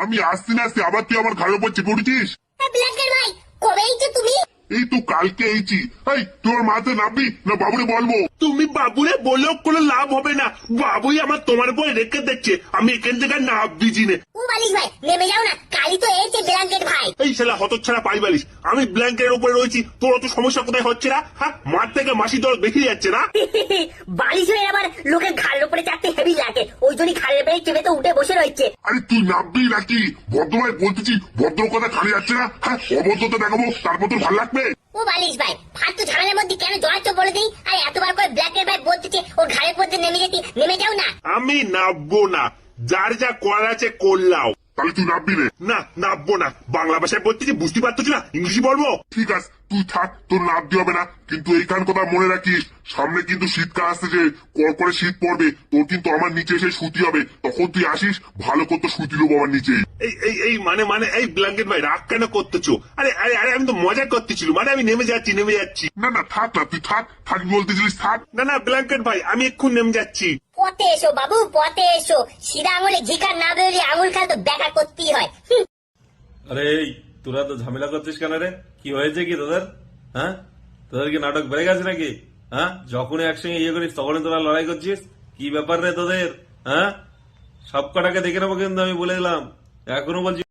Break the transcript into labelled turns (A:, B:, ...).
A: আমি আসছি না আসছি, আবার তুই আমার ঘাড়ের উপর চেপে উঠেছিস।
B: ব্ল্যাকের ভাই কবে এইছো তুমি?
A: এই তো কালকে এইছি। এই তুই আমার মাথায় নামবি না বাবুরে বলবো?
C: তুমি বাবুরে বলেও কোনো লাভ হবে না, বাবুই আমার তোমার উপরে রেখে দিচ্ছে, আমি এখান থেকে নাম দিজি নে।
B: ও বালিশ ভাই নেমে যাও না, কালই তো এসেছে ব্ল্যাঙ্কেট ভাই।
C: এই শালা হতচ্ছাড়া পাই বালিশ, আমি ব্ল্যাঙ্কেটের উপরে রয়েছি, তোর অত সমস্যা কোথায় হচ্ছে না? হ্যাঁ, মাঠ থেকে মাসি দল বেরিয়ে যাচ্ছে না?
B: বালিশ হয়ে আবার লোকের ঘাড়ের উপরে চাপতে হেভি লাগে, ওই জন্যই ঘাড়ের উপরে চেপে তো উঠে বসে রয়েছে।
A: আরে তুই নামবি নাকি? ভদ্রভাবে বলতেছি, ভদ্র কথা খালি যাচ্ছে না। হ্যাঁ, অভদ্রতা দেখাবো, তারপর তোর ভালো লাগবে?
B: ও বালিশ ভাই ফালতু ঝামেলার মধ্যে কেন জড়াচ্ছ বলে দিই। আর এতবার করে ব্ল্যাকের ভাই বলতেছে ওর ঘাড়ের মধ্যে নেমে যেতে, নেমে যাও না।
C: আমি নামবো না, যার যা করার আছে করলাও।
A: তাহলে তুই নামবি রে।
C: না, নামবো না, বাংলা ভাষায় বলতেছি বুঝতে পারতো না, ইংলিশে বলবো?
A: ঠিক আছে তুই থাক, তোর নামতে হবে না। কিন্তু এইখান কথা মনে রাখিস, সামনে কিন্তু শীতকাল আসতেছে, কর করে শীত পড়বে, তোর কিন্তু আমার নিচে এসে শুতি হবে। তখন তুই আসিস, ভালো করতো শুতি দেবো আমার নিচে।
C: এই মানে এই ব্ল্যাঙ্কেট ভাই রাগ কেন করতেছো? আরে আরে আরে আমি তো মজা করতেছিল, মানে আমি নেমে যাচ্ছি।
A: না না থাক না, তুই থাক, থাকবি বলতেছিলিস থাক।
C: না ব্ল্যাঙ্কেট ভাই আমি এক্ষুনি নেমে যাচ্ছি।
B: পথে এসো বাবু, পথে এসো। সিধা আঙুলে ঘিকার না বেরোলে আঙুল খাল তো বেকার করতেই হয়।
D: আরে এই তোরা তো ঝামেলা করছিস কেন রে? কি হয়েছে কি তোদের? হ্যাঁ, তোদের কি নাটক বেড়ে গেছে নাকি? হ্যাঁ, যখনই একসঙ্গে ইয়ে করিস তখনই তোরা লড়াই করছিস। কি ব্যাপার রে তোদের? হ্যাঁ, সব কটাকে দেখে নেবো কিন্তু, আমি বলে দিলাম। এখনো বলছি